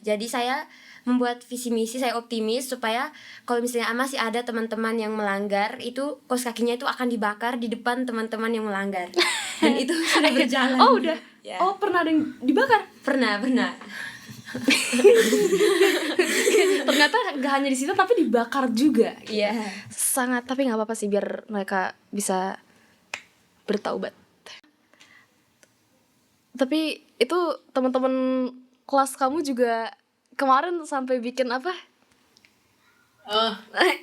Jadi saya membuat visi misi, saya optimis supaya kalau misalnya masih ada teman-teman yang melanggar, itu kaos kakinya itu akan dibakar di depan teman-teman yang melanggar. Dan itu sudah berjalan. Oh udah. Ya. Oh pernah ada yang dibakar? Pernah. Ternyata gak hanya di situ tapi dibakar juga. Iya. Sangat, tapi nggak apa-apa sih biar mereka bisa bertaubat. Tapi itu teman-teman kelas kamu juga kemarin sampai bikin apa?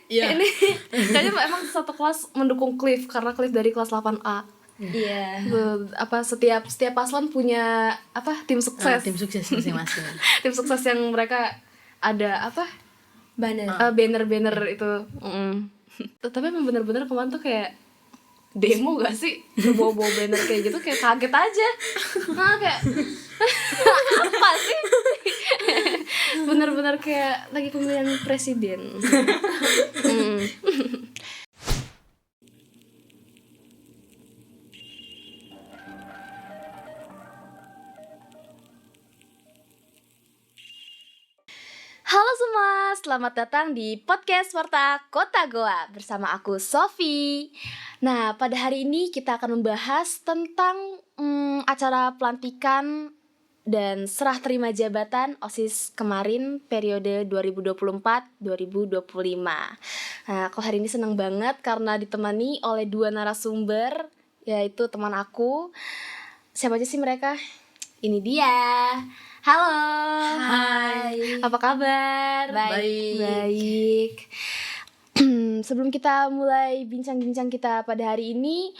Iya. Ini kayaknya emang satu kelas mendukung Cliff karena Cliff dari kelas 8A. Iya. Apa setiap paslon punya apa tim sukses. Tim sukses masing-masing. Tim sukses yang mereka ada apa? Banner itu. Tapi emang bener-bener kemarin tuh kayak demo gak sih? Bawa banner kayak gitu kayak kaget aja. Nah kayak apa sih? Bener-bener kayak lagi pemilihan presiden. Halo semua, selamat datang di podcast Warta Kota Goa bersama aku Sofi. Nah, pada hari ini kita akan membahas tentang acara pelantikan dan serah terima jabatan OSIS kemarin periode 2024-2025. Nah, aku hari ini senang banget karena ditemani oleh dua narasumber, yaitu teman aku. Siapa aja sih mereka? Ini dia. Halo. Hai. Apa kabar? Baik. Sebelum kita mulai bincang-bincang kita pada hari ini,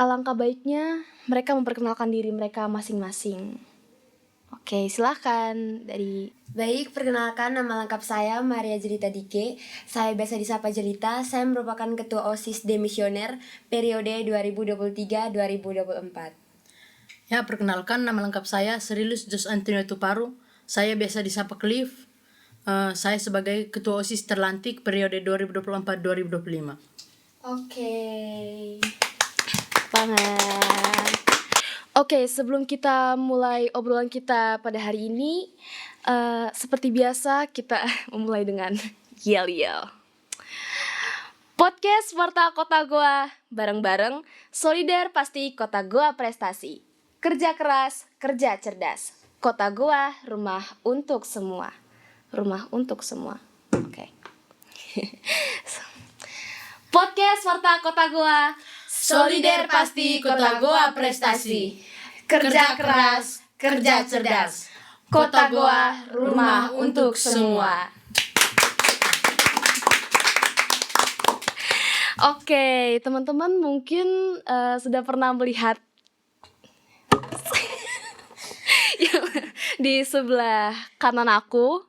alangkah baiknya mereka memperkenalkan diri mereka masing-masing. Oke, silakan dari. Baik, perkenalkan nama lengkap saya Maria Jelita Dike. Saya biasa disapa Jelita. Saya merupakan ketua OSIS Demisioner periode 2023-2024. Ya, perkenalkan nama lengkap saya Serilus Jos Antonio Tuparu. Saya biasa disapa Cliff. Saya sebagai ketua OSIS terlantik periode 2024-2025. Oke. Banget. Oke, sebelum kita mulai obrolan kita pada hari ini, seperti biasa kita memulai dengan yel-yel. Podcast Warta Kota Goa, bareng-bareng, solidar pasti Kota Goa prestasi. Kerja keras, kerja cerdas. Kota Goa, rumah untuk semua. Rumah untuk semua. Oke. Podcast Warta Kota Goa, Solider pasti Kota Goa prestasi. Kerja keras, kerja cerdas. Kota Goa, rumah untuk semua. Oke, teman-teman mungkin sudah pernah melihat di sebelah kanan aku.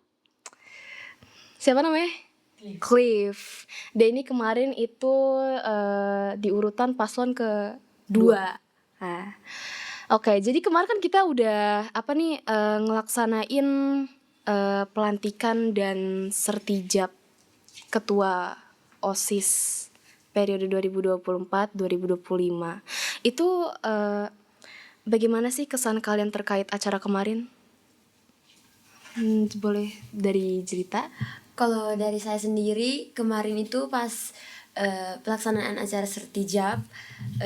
Siapa namanya? Cliff. Dia ini kemarin itu di urutan paslon ke-2. Nah, oke, jadi kemarin kan kita udah ngelaksanain pelantikan dan sertijab ketua OSIS periode 2024-2025. Itu bagaimana sih kesan kalian terkait acara kemarin? Boleh dari Jelita? Kalau dari saya sendiri, kemarin itu pas pelaksanaan acara sertijab,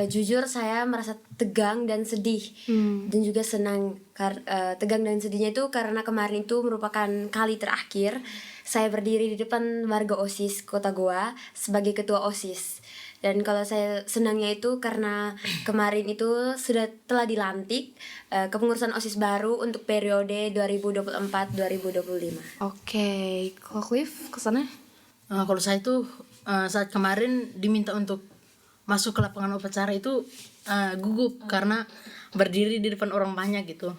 jujur saya merasa tegang dan sedih. Dan juga senang. Tegang dan sedihnya itu karena kemarin itu merupakan kali terakhir saya berdiri di depan warga OSIS Kota Goa sebagai ketua OSIS. Dan kalau saya senangnya itu karena kemarin itu telah dilantik kepengurusan OSIS baru untuk periode 2024-2025. Oke, kalau Cliff kesannya? Kalau saya itu saat kemarin diminta untuk masuk ke lapangan upacara itu gugup karena berdiri di depan orang banyak gitu.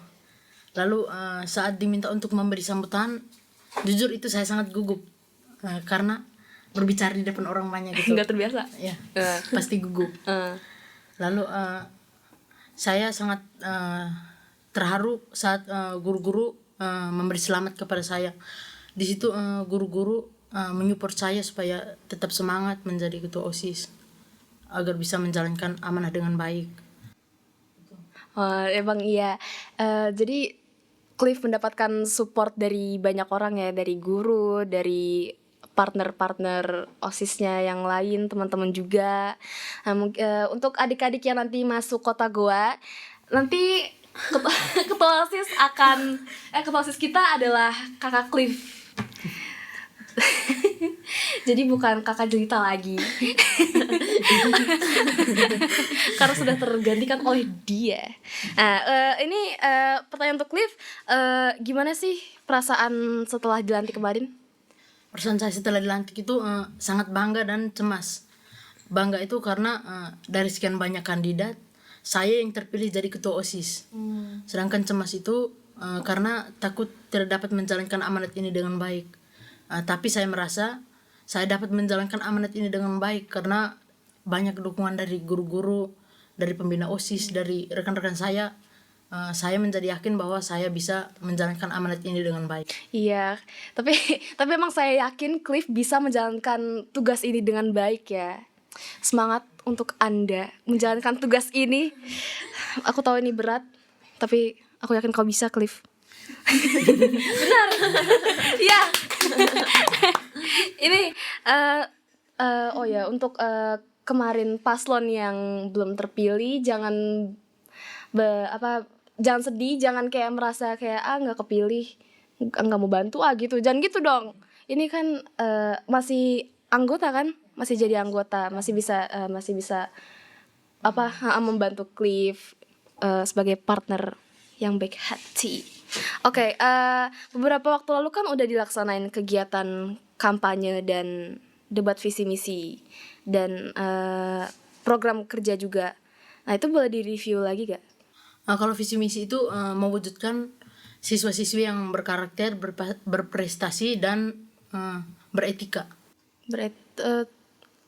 Lalu saat diminta untuk memberi sambutan, jujur itu saya sangat gugup karena berbicara di depan orang banyak gitu. Nggak terbiasa? Ya, pasti gugup. Lalu saya sangat terharu saat guru-guru memberi selamat kepada saya. Di situ guru-guru menyupport saya supaya tetap semangat menjadi ketua OSIS agar bisa menjalankan amanah dengan baik. Emang iya. Jadi Cliff mendapatkan support dari banyak orang ya, dari guru, dari partner-partner OSISnya yang lain, teman-teman juga. Nah, untuk adik-adik yang nanti masuk Kota Goa, nanti ketua ketua OSIS kita adalah Kakak Cliff. Jadi bukan Kakak Jelita lagi. Karena sudah tergantikan oleh dia. Nah, ini pertanyaan untuk Cliff, gimana sih perasaan setelah dilantik kemarin? Perasaan saya setelah dilantik itu sangat bangga dan cemas. Bangga itu karena dari sekian banyak kandidat, saya yang terpilih jadi ketua OSIS. Sedangkan cemas itu karena takut tidak dapat menjalankan amanat ini dengan baik. Tapi saya merasa saya dapat menjalankan amanat ini dengan baik karena banyak dukungan dari guru-guru, dari pembina OSIS, dari rekan-rekan saya. Saya menjadi yakin bahwa saya bisa menjalankan amanat ini dengan baik. Iya, tapi emang saya yakin Cliff bisa menjalankan tugas ini dengan baik ya. Semangat untuk Anda menjalankan tugas ini. Aku tahu ini berat, tapi aku yakin kau bisa, Cliff. Benar. Iya. Ini oh ya, untuk kemarin paslon yang belum terpilih, jangan jangan sedih, jangan kayak merasa kayak nggak kepilih, nggak mau bantu gitu, jangan gitu dong. Ini kan masih anggota kan, masih jadi anggota, masih bisa membantu Cliff sebagai partner yang baik hati. Oke, beberapa waktu lalu kan udah dilaksanain kegiatan kampanye dan debat visi misi dan program kerja juga. Nah, itu boleh direview lagi gak? Kalau visi misi itu mewujudkan siswa-siswi yang berkarakter, berprestasi dan beretika.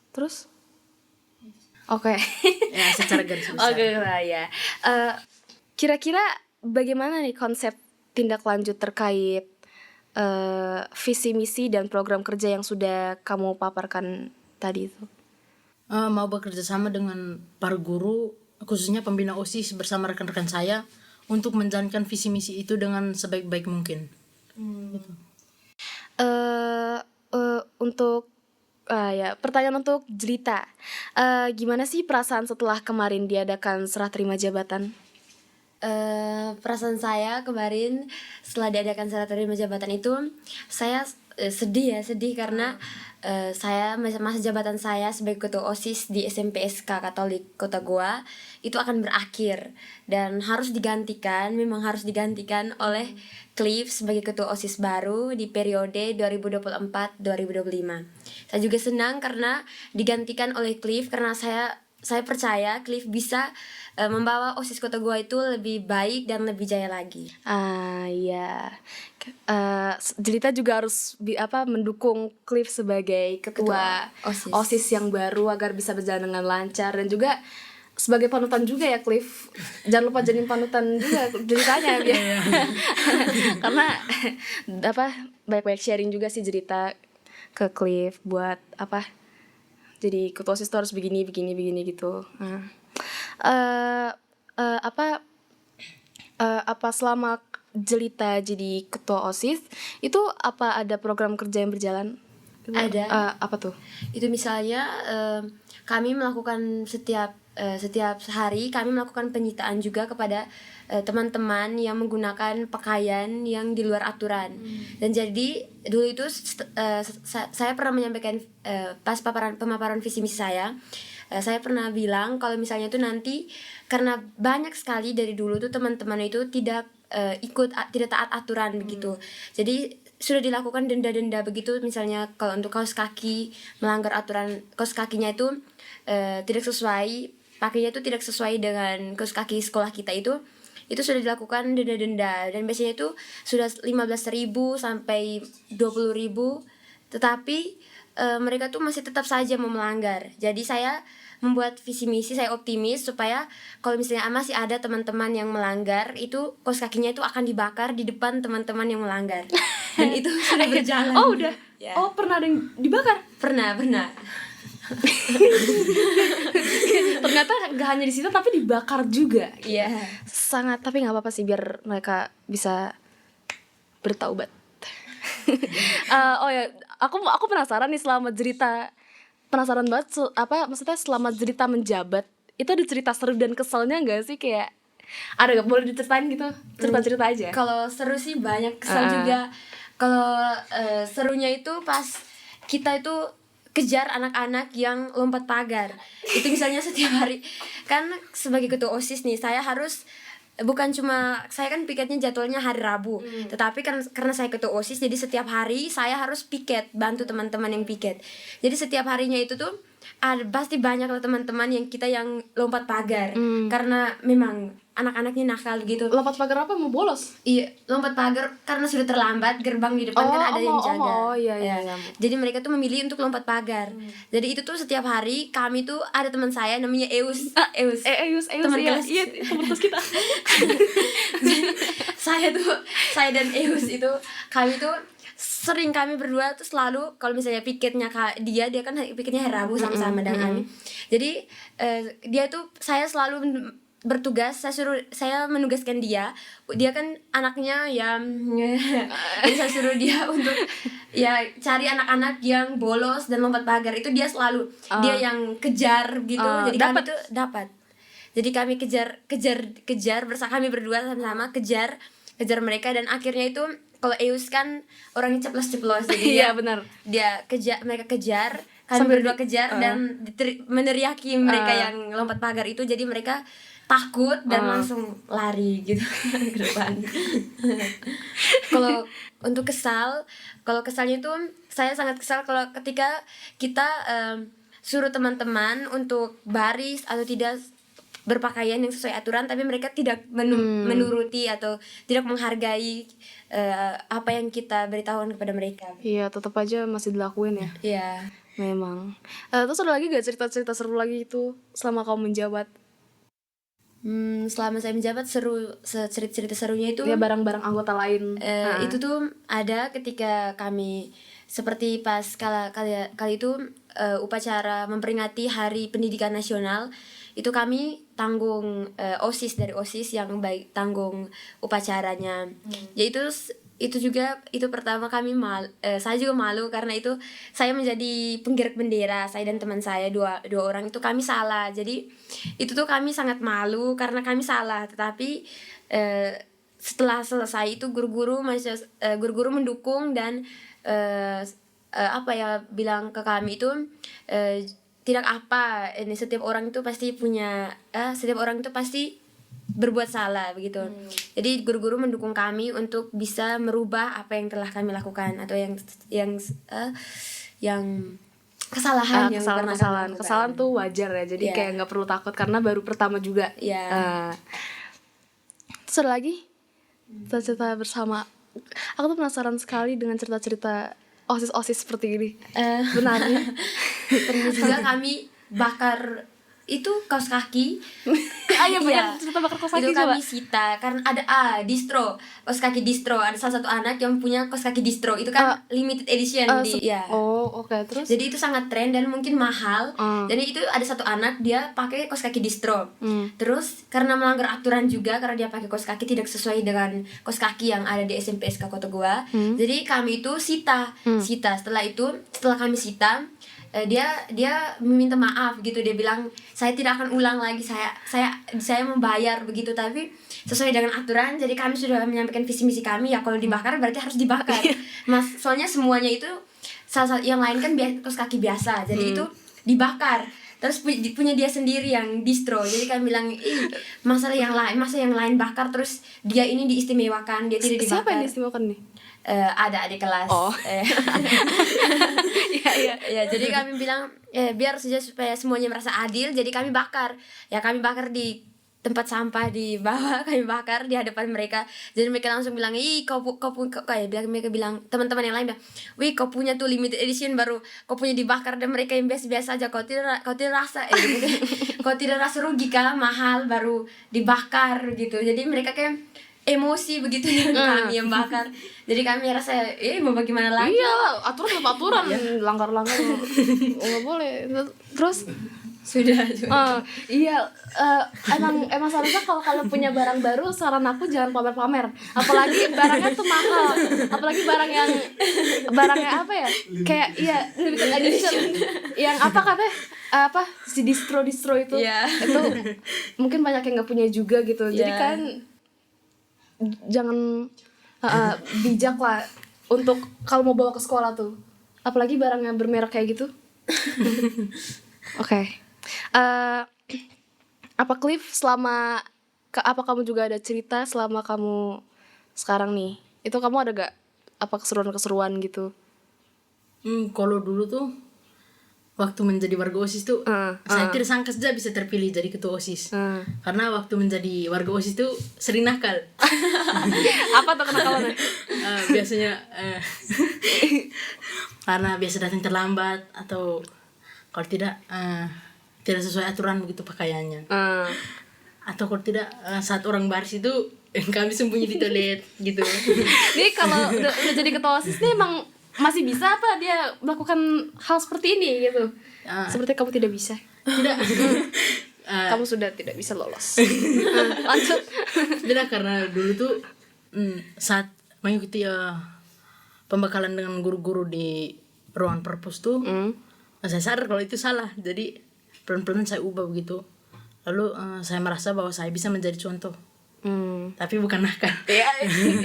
Terus? Oke. Ya, secara garis besar. Oke lah ya. Kira-kira bagaimana nih konsep tindak lanjut terkait visi misi dan program kerja yang sudah kamu paparkan tadi itu? Mau bekerja sama dengan para guru, khususnya pembina OSIS bersama rekan-rekan saya untuk menjalankan visi misi itu dengan sebaik-baik mungkin. Gitu. Untuk pertanyaan untuk Jelita, gimana sih perasaan setelah kemarin diadakan serah terima jabatan? Perasaan saya kemarin setelah diadakan serah terima jabatan itu, saya sedih karena saya masa jabatan saya sebagai ketua OSIS di SMP SK Katolik Kota Goa itu akan berakhir dan memang harus digantikan oleh Cliff sebagai ketua OSIS baru di periode 2024-2025. Saya juga senang karena digantikan oleh Cliff karena saya percaya Cliff bisa membawa OSIS Kota Goa itu lebih baik dan lebih jaya lagi. Ya. Jelita juga harus mendukung Cliff sebagai ketua OSIS yang baru agar bisa berjalan dengan lancar, dan juga sebagai panutan juga ya Cliff. Jangan lupa jadi panutan juga Jelitanya ya. Karena banyak sharing juga sih Jelita ke Cliff buat jadi ketua OSIS tuh harus begini gitu. Selama Jelita jadi ketua OSIS itu ada program kerja yang berjalan? Ada. Apa tuh? Itu misalnya kami melakukan setiap hari kami melakukan penyitaan juga kepada teman-teman yang menggunakan pakaian yang di luar aturan. Dan jadi dulu itu saya pernah menyampaikan pas pemaparan visi misi saya pernah bilang kalau misalnya itu nanti karena banyak sekali dari dulu tuh teman-teman itu tidak taat aturan begitu. Jadi sudah dilakukan denda-denda begitu, misalnya kalau untuk kaos kaki melanggar aturan kaos kakinya itu tidak sesuai, pakainya itu tidak sesuai dengan kaos kaki sekolah kita itu sudah dilakukan denda-denda, dan biasanya itu sudah 15.000 sampai 20.000, tetapi mereka tuh masih tetap saja mau melanggar. Jadi saya membuat visi misi, saya optimis supaya kalau misalnya masih ada teman-teman yang melanggar, itu kaos kakinya itu akan dibakar di depan teman-teman yang melanggar. Dan itu sudah berjalan. Oh udah? Ya. Oh pernah ada yang dibakar? Pernah. Ternyata gak hanya di situ tapi dibakar juga. Iya. Sangat, tapi nggak apa-apa sih biar mereka bisa bertaubat. Oh ya, aku penasaran nih selama cerita, penasaran banget maksudnya selama cerita menjabat itu ada cerita seru dan keselnya nggak sih, kayak ada nggak, boleh diceritain gitu, cerita aja. Kalau seru sih banyak, kesal juga. Kalau serunya itu pas kita itu kejar anak-anak yang lompat pagar. Itu misalnya setiap hari, kan sebagai ketua OSIS nih, saya harus bukan cuma, saya kan piketnya jadwalnya hari Rabu, tetapi karena saya ketua OSIS, jadi setiap hari saya harus piket, bantu teman-teman yang piket. Jadi setiap harinya itu tuh pasti banyak lah teman-teman yang lompat pagar, karena memang anak-anaknya nakal gitu. Lompat pagar apa, mau bolos? Iya, lompat pagar karena sudah terlambat, gerbang di depan kan ada yang jaga. Iya. Jadi mereka tuh memilih untuk lompat pagar. Jadi itu tuh setiap hari kami tuh ada teman saya namanya Eus. Eus teman kelas. Iya, teman kelas kita. Jadi saya dan Eus itu, kami tuh sering, kami berdua tuh selalu kalau misalnya piketnya dia kan piketnya hari Rabu sama-sama dengan kami. Jadi saya selalu bertugas, saya menugaskan dia kan anaknya ya. Jadi saya suruh dia untuk ya cari anak-anak yang bolos dan lompat pagar, itu dia selalu dia yang kejar gitu. Jadi kami tuh dapat. Jadi kami kejar bersama, kami berdua sama-sama kejar mereka, dan akhirnya itu kalau Eus kan orangnya ceplos-ceplos, jadi benar. Mereka kejar, kami berdua kejar dan meneriaki mereka yang lompat pagar itu, jadi mereka takut dan langsung lari gitu ke depan. Kalau untuk kalau kesalnya itu saya sangat kesal kalau ketika kita suruh teman-teman untuk baris atau tidak berpakaian yang sesuai aturan, tapi mereka tidak menuruti atau tidak menghargai apa yang kita beritahukan kepada mereka. Iya, tetap aja masih dilakuin ya. Iya. Memang. Terus ada lagi gak cerita-cerita seru lagi itu selama kamu menjabat? Selama saya menjabat cerita serunya itu ya barang-barang anggota lain. Itu tuh ada ketika kami seperti pas kali itu upacara memperingati Hari Pendidikan Nasional, itu kami tanggung OSIS dari OSIS yang baik tanggung upacaranya. Yaitu itu pertama kami saya juga malu karena itu saya menjadi penggerak bendera, saya dan teman saya dua orang itu kami salah. Jadi itu tuh kami sangat malu karena kami salah, tetapi setelah selesai itu guru-guru mendukung dan bilang ke kami itu tidak apa, ini setiap orang itu pasti berbuat salah begitu. Jadi guru-guru mendukung kami untuk bisa merubah apa yang telah kami lakukan atau yang kesalahan yang pernah kami lakukan. Kesalahan tuh wajar ya, jadi kayak nggak perlu takut karena baru pertama juga. Terus ada lagi cerita bersama. Aku tuh penasaran sekali dengan cerita-cerita OSIS seperti ini. Benarnya pernah juga kami bakar itu kaos kaki. Iya benar, cerita bakar kaos kaki itu coba. kami sita karena ada distro, kaos kaki distro, ada salah satu anak yang punya kaos kaki distro, itu kan limited edition Terus jadi itu sangat tren dan mungkin mahal. Jadi itu ada satu anak dia pakai kaos kaki distro. Terus karena melanggar aturan juga, karena dia pakai kaos kaki tidak sesuai dengan kaos kaki yang ada di SMP SK Kota Goa. Jadi kami itu sita. Setelah kami sita, dia meminta maaf gitu, dia bilang saya tidak akan ulang lagi, saya membayar begitu, tapi sesuai dengan aturan. Jadi kami sudah menyampaikan visi misi kami, ya kalau dibakar berarti harus dibakar. Mas, soalnya semuanya itu yang lain kan kaos kaki biasa, jadi itu dibakar. Terus punya dia sendiri yang distro, jadi kami bilang masa yang lain bakar, terus dia ini diistimewakan, dia tidak dibakar. Siapa yang diistimewakan nih? Ada adik kelas. Ya, jadi kami bilang biar saja supaya semuanya merasa adil, jadi kami bakar. Ya kami bakar di tempat sampah di bawah, kami bakar di hadapan mereka. Jadi mereka langsung bilang, mereka bilang, teman-teman yang lain bilang, wih kau punya tuh limited edition baru kau punya dibakar, dan mereka yang biasa-biasa aja kau tidak rasa kau tidak rasa rugi kah, mahal baru dibakar gitu. Jadi mereka kayak emosi begitu dengan kami yang bakar. Jadi kami rasa mau bagaimana lagi. Iya, aturan. Langgar nggak boleh. Terus Sudah. Iya, emang seharusnya kalau kalian punya barang baru, saran aku jangan pamer-pamer. Apalagi barangnya tuh mahal. Apalagi barangnya apa ya? Kayak iya limited edition. Yang apa katanya? Apa si distro itu? Iya. Itu mungkin banyak yang nggak punya juga gitu. Jadi Iya. kan jangan bijak lah untuk kalau mau bawa ke sekolah tuh. Apalagi barang yang bermerek kayak gitu. Oke. Apa Cliff apa kamu juga ada cerita selama kamu sekarang nih? Itu kamu ada gak apa keseruan-keseruan gitu? Kalau dulu tuh waktu menjadi warga OSIS tuh saya tidak sangka saja bisa terpilih jadi ketua OSIS. Karena waktu menjadi warga OSIS tuh sering nakal. Apa tuh kenakalannya? Biasanya karena biasa datang terlambat atau kalau tidak sesuai aturan begitu pakaiannya. Atau kalau tidak saat orang baris itu kami sembunyi di toilet gitu. Nih kalau udah jadi ketua OSIS nih emang masih bisa apa dia melakukan hal seperti ini gitu? Seperti kamu tidak bisa. Tidak. Kamu sudah tidak bisa lolos. Lanjut. Tidak, karena dulu tuh saat mengikuti pembekalan dengan guru-guru di ruangan perpus tuh saya sadar kalau itu salah, jadi pelan-pelan saya ubah begitu. Lalu saya merasa bahwa saya bisa menjadi contoh, tapi bukan nakal. Ya,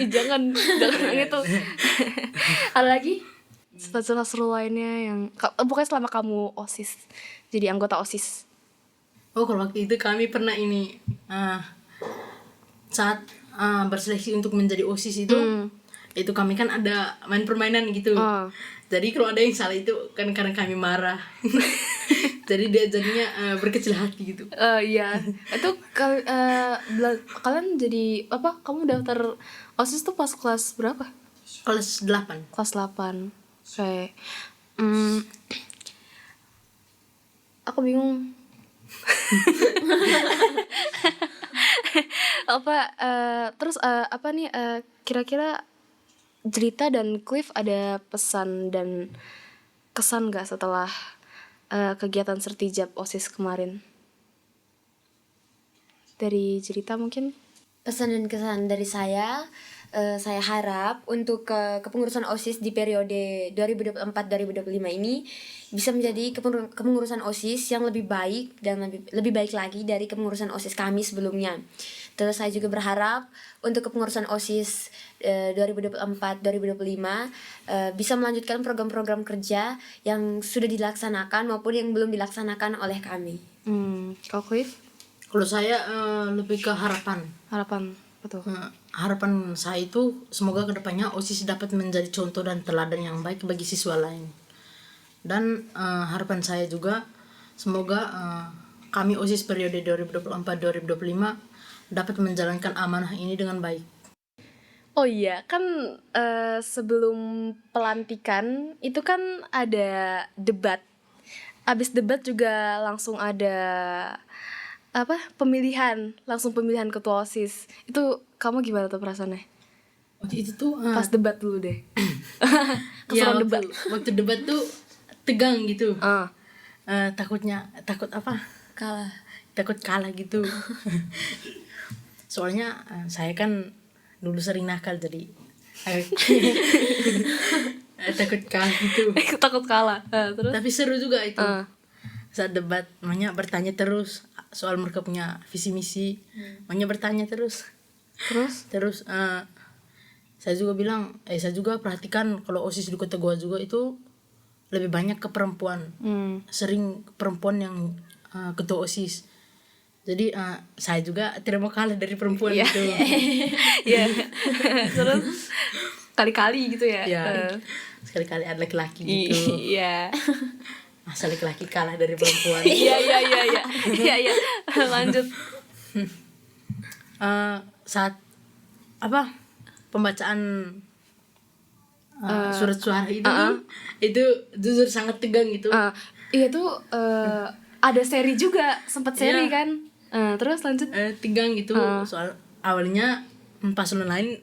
jangan gitu. Ada lagi cerita seru lainnya yang pokoknya selama kamu OSIS, jadi anggota OSIS. Oh, kalau waktu itu kami pernah ini saat berseleksi untuk menjadi OSIS itu kami kan ada main permainan gitu. Jadi kalau ada yang salah itu kan karena kami marah. Jadi dia jadinya berkecil hati gitu. Iya. Itu kalian jadi apa? Kamu daftar OSIS tuh pas kelas berapa? Kelas 8. Kelas 8. Oke. Aku bingung. Terus apa nih kira-kira Cerita dan Cliff ada pesan dan kesan gak setelah kegiatan Sertijab OSIS kemarin? Dari Cerita mungkin? Pesan dan kesan dari saya harap untuk kepengurusan OSIS di periode 2024-2025 ini bisa menjadi kepengurusan OSIS yang lebih baik dan lebih baik lagi dari kepengurusan OSIS kami sebelumnya. Terus saya juga berharap untuk kepengurusan OSIS 2024-2025 bisa melanjutkan program-program kerja yang sudah dilaksanakan maupun yang belum dilaksanakan oleh kami. Kalau Cliff? Kalau saya lebih ke harapan. Harapan, betul. Harapan saya itu semoga kedepannya OSIS dapat menjadi contoh dan teladan yang baik bagi siswa lain. Dan harapan saya juga semoga kami OSIS periode 2024-2025 dapat menjalankan amanah ini dengan baik. Oh iya, kan sebelum pelantikan itu kan ada debat. Abis debat juga langsung ada pemilihan ketua OSIS. Itu kamu gimana tuh perasaannya? Waktu itu tuh Pas debat dulu deh. ya, Keseruan debat. waktu debat tuh tegang gitu. Takut kalah gitu. Soalnya saya kan dulu sering nakal jadi takut kalah gitu. Takut kalah. Terus? Tapi seru juga itu. Saat debat makanya bertanya terus soal mereka punya visi misi. Makanya bertanya terus. Terus saya juga bilang saya juga perhatikan kalau OSIS di kota gua juga itu lebih banyak ke perempuan. Sering perempuan yang ketua OSIS. Jadi saya juga tidak mau kalah dari perempuan gitu. Iya. Terus kali-kali gitu ya. Sekali-kali ada laki-laki gitu. Iya. Masa laki-laki kalah dari perempuan. Iya. Lanjut. Saat pembacaan surat suara itu jujur sangat tegang gitu. Iya tuh ada seri juga, sempat seri kan. Terus lanjut. Tegang gitu soal awalnya paslon lain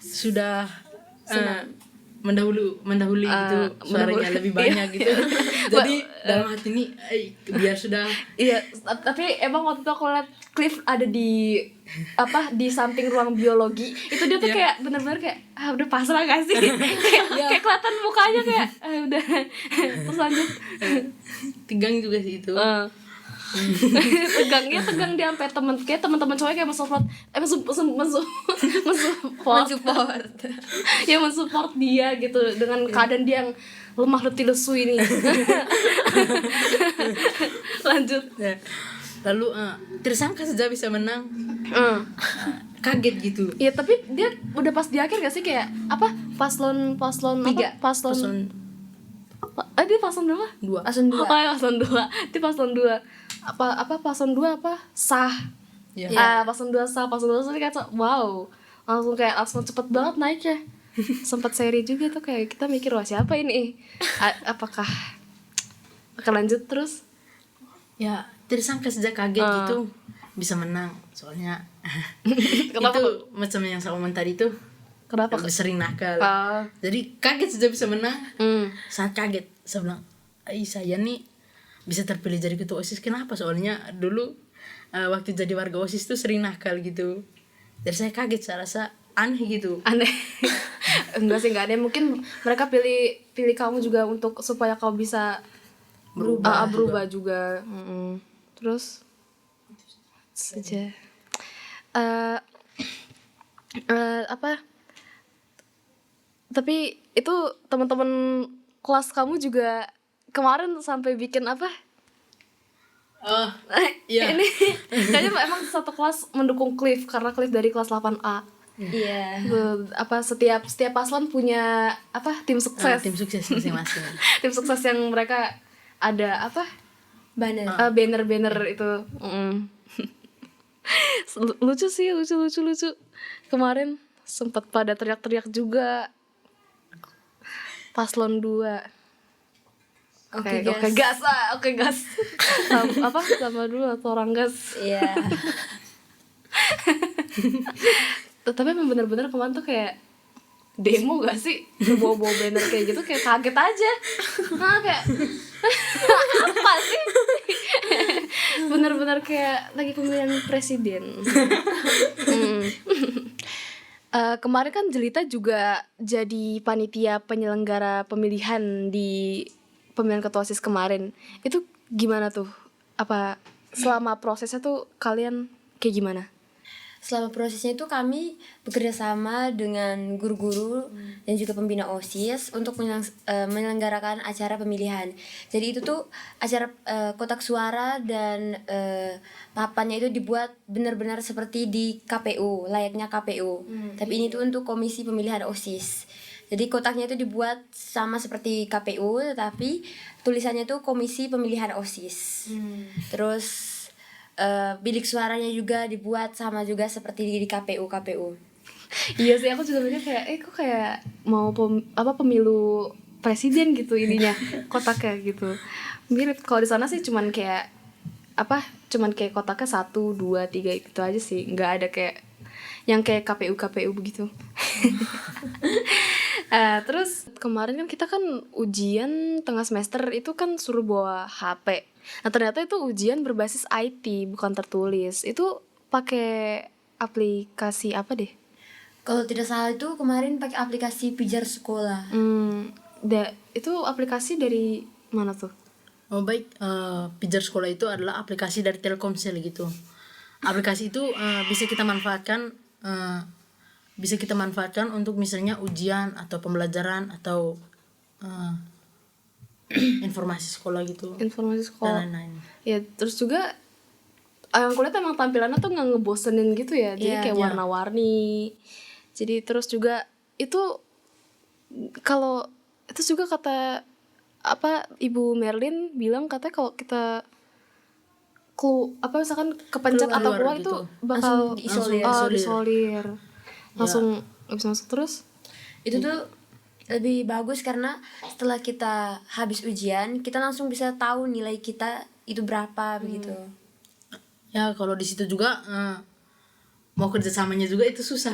sudah mendahului gitu, suaranya lebih banyak gitu. Jadi dalam hati ini biar sudah. Iya, tapi emang waktu itu aku liat Cliff ada di samping ruang biologi, itu dia tuh kayak bener-bener kayak udah pasrah gak sih? kayak kelihatan mukanya kayak udah. Terus lanjut. Tegang juga sih itu. tegang dia sampai teman-teman cowoknya kayak mensupport ya mensupport dia gitu dengan keadaan dia yang lemah letih lesu ini. Lanjut. Lalu tersangka saja bisa menang. Kaget gitu. Iya, tapi dia udah pas di akhir gak sih kayak paslon 3 dia paslon berapa? 2. Paslon 2. Oh ya, paslon 2. Dia paslon 2. Paslon 2 sah. Yeah. Paslon 2 sah, paslon 2 sah kayak wow. Langsung cepet banget naiknya. Sempat seri juga tuh kayak kita mikir wah siapa ini? Apakah akan lanjut terus? Ya, tersangka sejak kaget gitu bisa menang. Soalnya Kenapa? itu macam yang saya omong tadi tuh. Kenapa? Lebih sering nakal. Jadi kaget saja bisa menang. Sangat kaget. Saya bilang, saya nih bisa terpilih jadi ketua OSIS. Kenapa? Soalnya dulu waktu jadi warga OSIS tuh sering nakal gitu. Jadi saya kaget, saya rasa aneh gitu. Aneh. Enggak sih, enggak aneh. Mungkin mereka pilih kamu juga untuk supaya kamu bisa berubah juga. Terus saja tapi itu teman-teman kelas kamu juga kemarin sampai bikin apa? Iya. Ini kayaknya emang satu kelas mendukung Cliff karena Cliff dari kelas 8A. Iya. Setiap paslon punya tim sukses. Tim sukses masing-masing. Tim sukses yang mereka ada banner itu. Lucu sih, lucu. Kemarin sempat pada teriak-teriak juga. Paslon 2. Oke, gas. Sama dulu atau orang gas. Iya. Tapi emang bener-bener kemarin tuh kayak demo gak sih? Bawa banner kayak gitu kayak kaget aja. Kayak apa sih? Bener-bener kayak lagi pemilihan presiden. Kemarin kan Jelita juga jadi panitia penyelenggara pemilihan di pemilihan ketua OSIS kemarin. Itu gimana tuh? Selama prosesnya tuh kalian kayak gimana? Selama prosesnya itu kami bekerja sama dengan guru-guru dan juga pembina OSIS untuk menyelenggarakan acara pemilihan. Jadi itu tuh acara kotak suara dan papannya itu dibuat benar-benar seperti di KPU, layaknya KPU. Tapi ini tuh untuk komisi pemilihan OSIS. Jadi kotaknya itu dibuat sama seperti KPU, tetapi tulisannya tuh komisi pemilihan OSIS. Terus bilik suaranya juga dibuat sama juga seperti di KPU. Iya sih, aku juga mikir kayak kok kayak mau pemilu presiden gitu ininya kotaknya gitu. Mirip kalau di sana sih cuman kayak kotaknya 1, 2, 3 gitu aja sih. Nggak ada kayak yang kayak KPU begitu. Terus kemarin kan kita kan ujian tengah semester itu kan suruh bawa HP. Nah ternyata itu ujian berbasis IT bukan tertulis. Itu pakai aplikasi apa deh? Kalau tidak salah itu kemarin pakai aplikasi Pijar Sekolah. Itu aplikasi dari mana tuh? Oh baik, Pijar Sekolah itu adalah aplikasi dari Telkomsel gitu. Aplikasi itu bisa kita manfaatkan untuk misalnya ujian atau pembelajaran atau informasi sekolah gitu. Informasi sekolah. Dan lain-lain. Ya terus juga yang kulihat emang tampilannya tuh nggak ngebosenin gitu ya. Jadi kayak warna-warni. Jadi terus juga itu juga kata Ibu Merlin bilang katanya kalau kita misalkan kepencet atau keluar gitu. Itu bakal diisolir. Langsung bisa masuk terus. Itu tuh lebih bagus karena setelah kita habis ujian kita langsung bisa tahu nilai kita itu berapa begitu. Ya kalau di situ juga mau kerjasamanya juga itu susah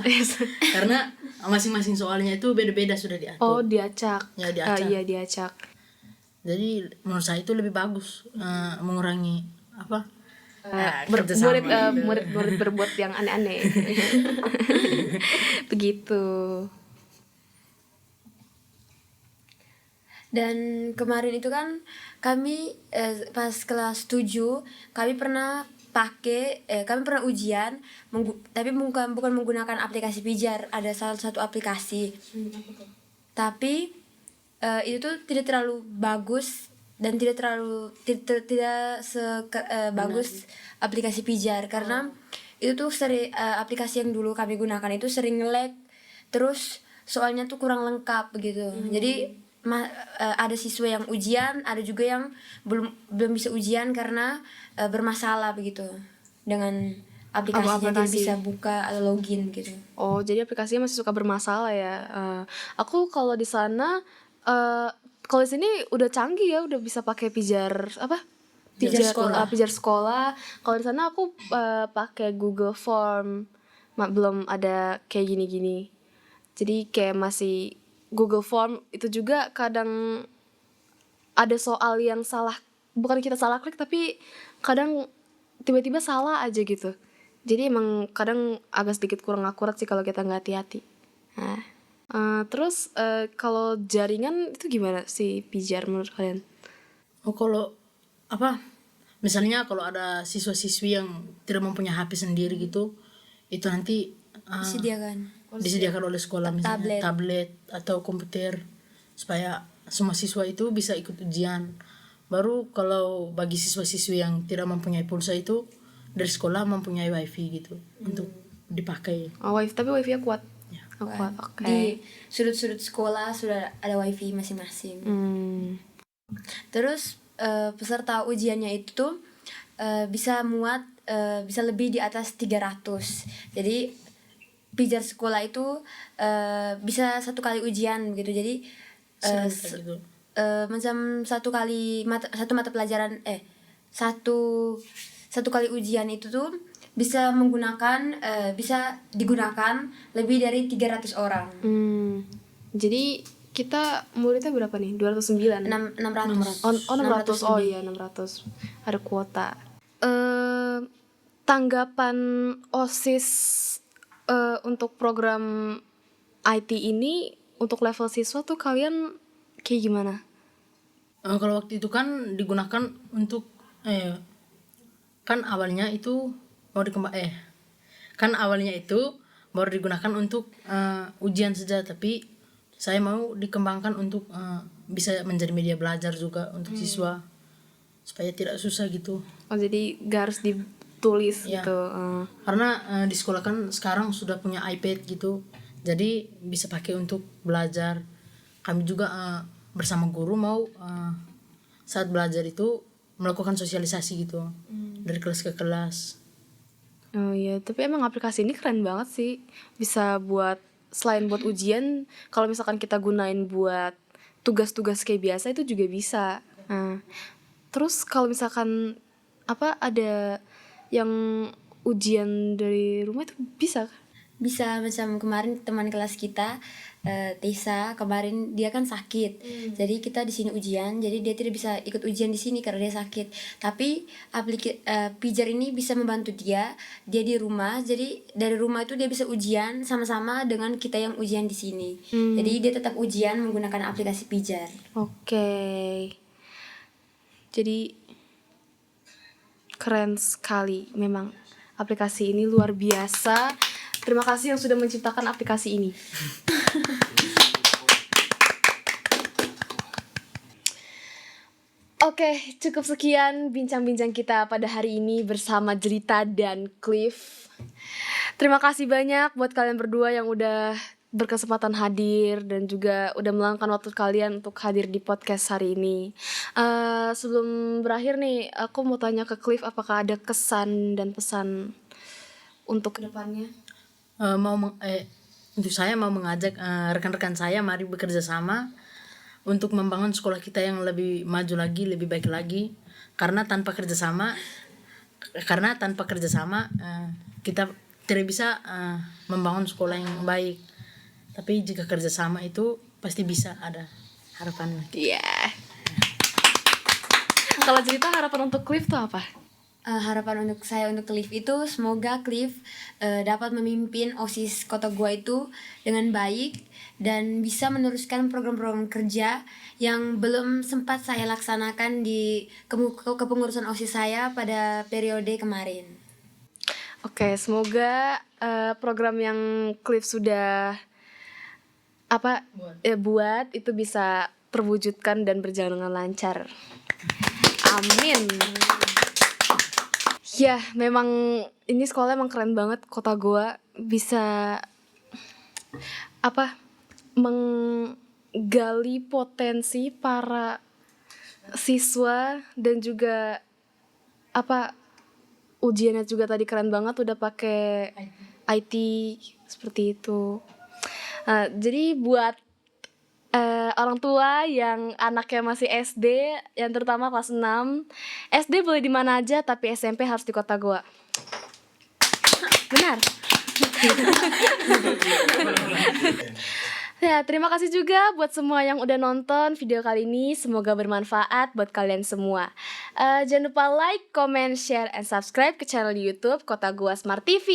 karena masing-masing soalnya itu beda-beda sudah diatur. Oh, diacak. Ya, diacak. Iya, diacak. Jadi menurut saya itu lebih bagus mengurangi Murid kerjasama. murid berbuat yang aneh-aneh. Begitu. Dan kemarin itu kan kami pas kelas 7 kami pernah ujian tapi bukan menggunakan aplikasi Pijar, ada salah satu aplikasi. Tapi itu tuh tidak terlalu bagus dan tidak bagus aplikasi Pijar karena itu tuh aplikasi yang dulu kami gunakan itu sering nge-lag, terus soalnya tuh kurang lengkap begitu. Jadi ada siswa yang ujian, ada juga yang belum bisa ujian karena bermasalah begitu dengan aplikasinya, dia bisa buka atau login gitu. Oh, jadi aplikasinya masih suka bermasalah ya. Aku kalau di sana kalau di sini udah canggih ya, udah bisa pakai Pijar Pijar sekolah. Kalau di sana aku pakai Google Form. Belum ada kayak gini-gini. Jadi kayak masih Google Form itu juga kadang ada soal yang salah, bukan kita salah klik tapi kadang tiba-tiba salah aja gitu. Jadi emang kadang agak sedikit kurang akurat sih kalau kita nggak hati-hati. Nah, terus kalau jaringan itu gimana sih Pijar menurut kalian? Oh, kalau misalnya kalau ada siswa-siswi yang tidak mempunyai HP sendiri gitu, itu nanti disediakan oleh sekolah misalnya tablet atau komputer supaya semua siswa itu bisa ikut ujian. Baru kalau bagi siswa-siswi yang tidak mempunyai pulsa itu dari sekolah mempunyai wifi gitu untuk dipakai. Oh, tapi wifi-nya kuat. Ya. Kuat. Oke. Di sudut-sudut sekolah sudah ada wifi masing-masing. Terus peserta ujiannya itu tuh bisa lebih di atas 300. Jadi Pijar sekolah itu bisa satu kali ujian gitu. Jadi macam satu mata pelajaran satu kali ujian itu tuh bisa digunakan lebih dari 300 orang. Jadi kita muridnya berapa nih? 209? 600. Oh, 600. Oh iya, 600. Ada kuota. Tanggapan OSIS untuk program IT ini untuk level siswa tuh kalian kayak gimana? Kalau waktu itu kan digunakan untuk kan awalnya itu baru digunakan untuk ujian saja, tapi saya mau dikembangkan untuk bisa menjadi media belajar juga untuk siswa supaya tidak susah gitu. Oh, jadi gak harus ditulis Ya. gitu. Karena di sekolah kan sekarang sudah punya iPad gitu, jadi bisa pakai untuk belajar. Kami juga bersama guru mau saat belajar itu melakukan sosialisasi gitu dari kelas ke kelas. Oh iya, tapi emang aplikasi ini keren banget sih. Bisa selain buat ujian, kalau misalkan kita gunain buat tugas-tugas kayak biasa itu juga bisa. Terus kalau misalkan ada yang ujian dari rumah itu bisa? Bisa, macam kemarin teman kelas kita Tisa, kemarin dia kan sakit. Jadi kita di sini ujian, jadi dia tidak bisa ikut ujian di sini karena dia sakit. Tapi Pijar ini bisa membantu dia di rumah. Jadi dari rumah itu dia bisa ujian sama-sama dengan kita yang ujian di sini. Jadi dia tetap ujian menggunakan aplikasi Pijar. Oke. Jadi keren sekali memang aplikasi ini, luar biasa. Terima kasih yang sudah menciptakan aplikasi ini. Oke, cukup sekian bincang-bincang kita pada hari ini bersama Jelita dan Cliff. Terima kasih banyak buat kalian berdua yang udah berkesempatan hadir dan juga udah meluangkan waktu kalian untuk hadir di podcast hari ini. Sebelum berakhir nih, aku mau tanya ke Cliff, apakah ada kesan dan pesan untuk kedepannya? Untuk saya mau mengajak rekan-rekan saya mari bekerja sama untuk membangun sekolah kita yang lebih maju lagi, lebih baik lagi. Karena tanpa kerjasama kita tidak bisa membangun sekolah yang baik. Tapi jika kerjasama itu pasti bisa ada harapan. Iya. Kalau cerita harapan untuk Cliff tuh apa? Harapan untuk saya untuk Cliff itu semoga Cliff dapat memimpin OSIS Kota Goa itu dengan baik dan bisa meneruskan program-program kerja yang belum sempat saya laksanakan di kepengurusan OSIS saya pada periode kemarin. Oke, semoga program yang Cliff sudah buat itu bisa terwujudkan dan berjalan dengan lancar. Amin. Ya, memang ini sekolah emang keren banget. Kota Goa bisa menggali potensi para siswa dan juga ujiannya juga tadi keren banget, udah pakai IT seperti itu. Jadi buat orang tua yang anaknya masih SD, yang terutama kelas 6, SD boleh di mana aja tapi SMP harus di Kota Goa. Benar. Ya, terima kasih juga buat semua yang udah nonton video kali ini. Semoga bermanfaat buat kalian semua. Jangan lupa like, comment, share, and subscribe ke channel YouTube Kota Goa Smart TV.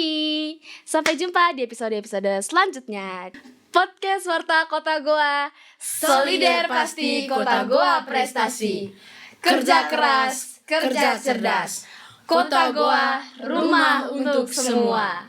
Sampai jumpa di episode-episode selanjutnya. Podcast Warta Kota Goa, solider pasti Kota Goa prestasi. Kerja keras, kerja cerdas. Kota Goa, rumah untuk semua.